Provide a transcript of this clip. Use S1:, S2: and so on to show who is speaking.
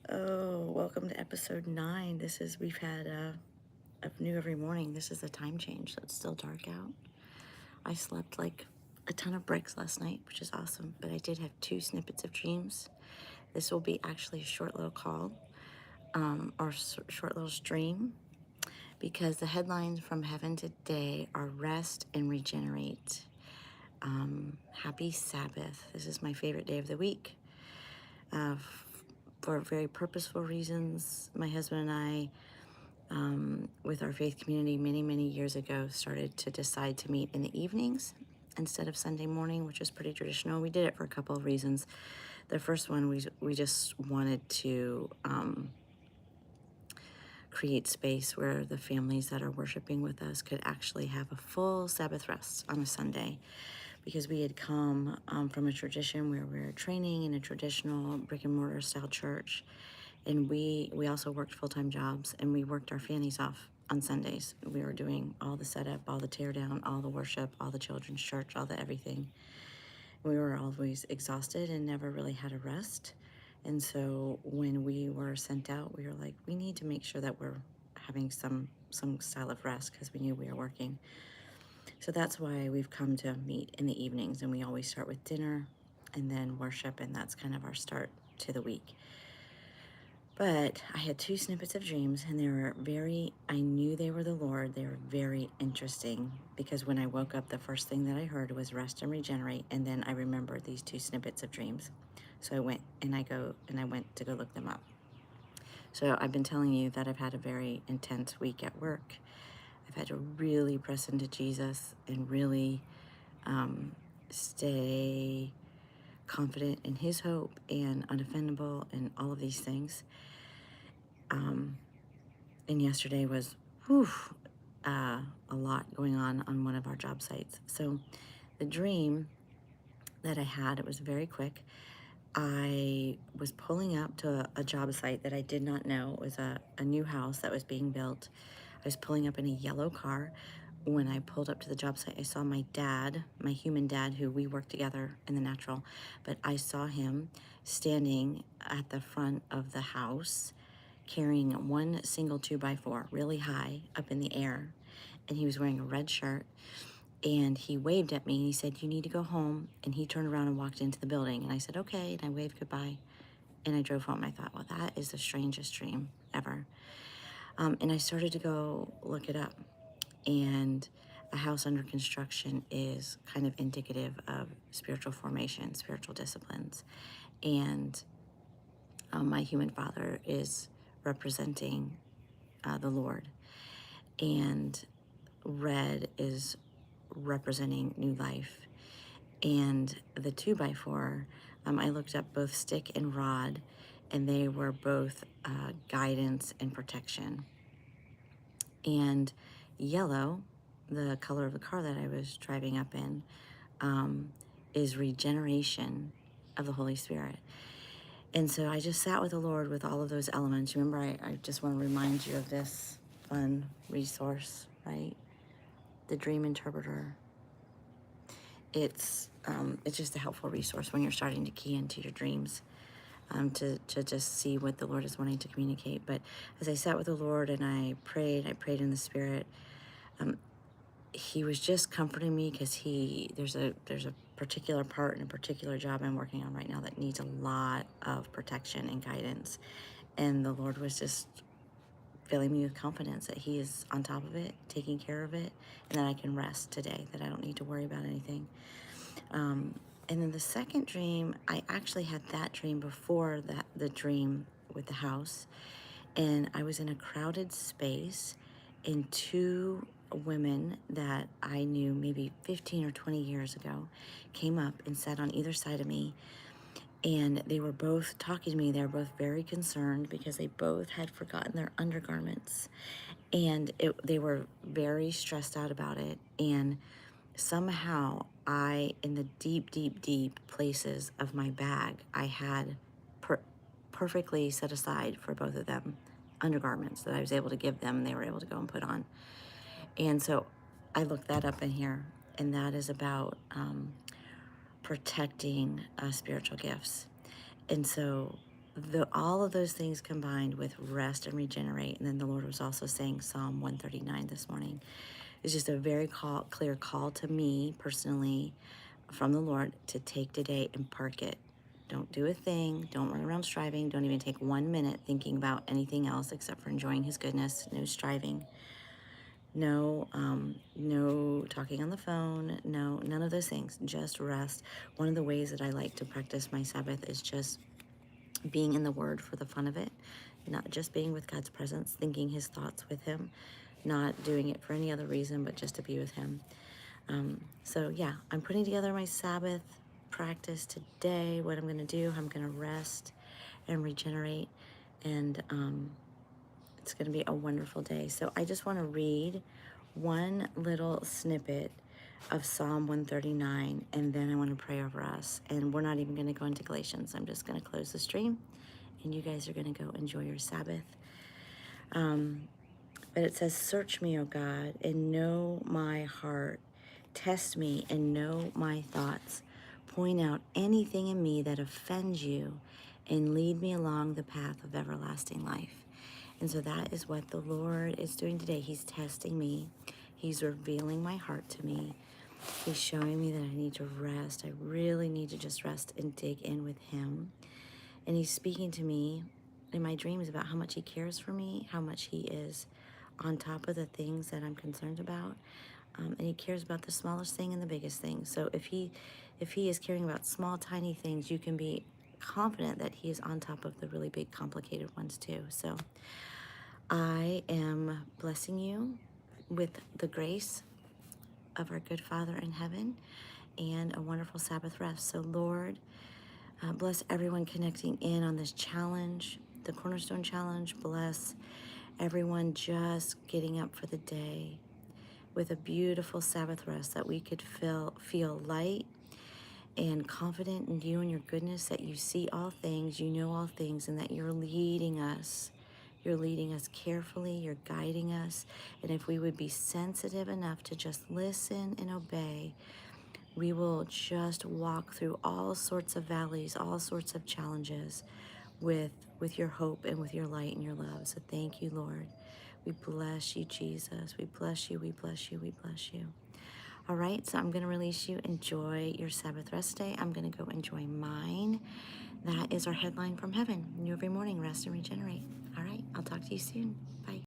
S1: Oh, welcome to episode 9. We've had a new every morning. This is a time change, so it's still dark out. I slept like a ton of bricks last night, which is awesome, but I did have 2 snippets of dreams. This will be actually a short little call short little stream because the headlines from heaven today are rest and regenerate. Happy Sabbath. This is my favorite day of the week. Uh, for very purposeful reasons, my husband and I, with our faith community many, many years ago, started to decide to meet in the evenings instead of Sunday morning, which is pretty traditional. We did it for a couple of reasons. The first one, we just wanted to create space where the families that are worshiping with us could actually have a full Sabbath rest on a Sunday, because we had come from a tradition where we were training in a traditional brick and mortar style church, and we also worked full-time jobs, and we worked our fannies off on Sundays. We were doing all the setup, all the tear down, all the worship, all the children's church, all the everything. We were always exhausted and never really had a rest. And so when we were sent out, we were like, we need to make sure that we're having some style of rest, because we knew we were working. So that's why we've come to meet in the evenings, and we always start with dinner and then worship, and that's kind of our start to the week. But I had 2 snippets of dreams, and I knew they were the Lord. They were very interesting, because when I woke up, the first thing that I heard was rest and regenerate, and then I remembered these 2 snippets of dreams. So I went to go look them up. So I've been telling you that I've had a very intense week at work. I've had to really press into Jesus and really stay confident in his hope and unoffendable and all of these things. And yesterday was a lot going on one of our job sites. So the dream that I had, it was very quick. I was pulling up to a job site that I did not know. It was a new house that was being built. I was pulling up in a yellow car. When I pulled up to the job site, I saw my dad, my human dad, who we worked together in the natural, but I saw him standing at the front of the house carrying one single 2x4 really high up in the air. And he was wearing a red shirt, and he waved at me and he said, "You need to go home." And he turned around and walked into the building, and I said, "Okay." And I waved goodbye and I drove home. I thought, well, that is the strangest dream ever. And I started to go look it up. And a house under construction is kind of indicative of spiritual formation, spiritual disciplines. And my human father is representing the Lord. And red is representing new life. And the 2x4, I looked up both stick and rod, and they were both guidance and protection. And yellow, the color of the car that I was driving up in, is regeneration of the Holy Spirit. And so I just sat with the Lord with all of those elements. Remember, I just want to remind you of this fun resource, right? The Dream Interpreter. It's just a helpful resource when you're starting to key into your dreams, to just see what the Lord is wanting to communicate. But as I sat with the Lord and I prayed in the Spirit, he was just comforting me, because there's a particular part and a particular job I'm working on right now that needs a lot of protection and guidance. And the Lord was just filling me with confidence that he is on top of it, taking care of it, and that I can rest today, that I don't need to worry about anything. And then the second dream, I actually had that dream before the dream with the house. And I was in a crowded space, and 2 women that I knew maybe 15 or 20 years ago came up and sat on either side of me. And they were both talking to me. They were both very concerned because they both had forgotten their undergarments. And they were very stressed out about it. And somehow in the deep, deep, deep places of my bag, I had perfectly set aside for both of them undergarments that I was able to give them, and they were able to go and put on. And so I looked that up in here, and that is about protecting spiritual gifts. And so all of those things combined with rest and regenerate. And then the Lord was also saying Psalm 139 this morning. It's just a very clear call to me personally from the Lord to take today and park it. Don't do a thing. Don't run around striving. Don't even take 1 minute thinking about anything else except for enjoying his goodness. No striving. No talking on the phone. No, none of those things. Just rest. One of the ways that I like to practice my Sabbath is just being in the Word for the fun of it, not just being with God's presence, thinking his thoughts with him, not doing it for any other reason, but just to be with him. So yeah, I'm putting together my Sabbath practice today. What I'm going to do, I'm going to rest and regenerate, and it's going to be a wonderful day. So I just want to read one little snippet of Psalm 139, and then I want to pray over us. And we're not even going to go into Galatians. I'm just going to close the stream, and you guys are going to go enjoy your Sabbath. But it says, "Search me, O God, and know my heart. Test me and know my thoughts. Point out anything in me that offends you, and lead me along the path of everlasting life." And so that is what the Lord is doing today. He's testing me. He's revealing my heart to me. He's showing me that I need to rest. I really need to just rest and dig in with him. And he's speaking to me in my dreams about how much he cares for me, how much he is on top of the things that I'm concerned about. And he cares about the smallest thing and the biggest thing. So if he is caring about small, tiny things, you can be confident that he is on top of the really big, complicated ones too. So I am blessing you with the grace of our good Father in heaven and a wonderful Sabbath rest. So Lord, bless everyone connecting in on this challenge, the Cornerstone Challenge. Bless everyone just getting up for the day with a beautiful Sabbath rest, that we could feel light and confident in you and your goodness, that you see all things, you know all things, and that you're leading us. You're leading us carefully, you're guiding us. And if we would be sensitive enough to just listen and obey, we will just walk through all sorts of valleys, all sorts of challenges with your hope and with your light and your love. So thank you, Lord. We bless you, Jesus. We bless you, we bless you, we bless you. All right, so I'm going to release you. Enjoy your Sabbath rest day. I'm going to go enjoy mine. That is our headline from heaven. New every morning, rest and regenerate. All right, I'll talk to you soon. Bye.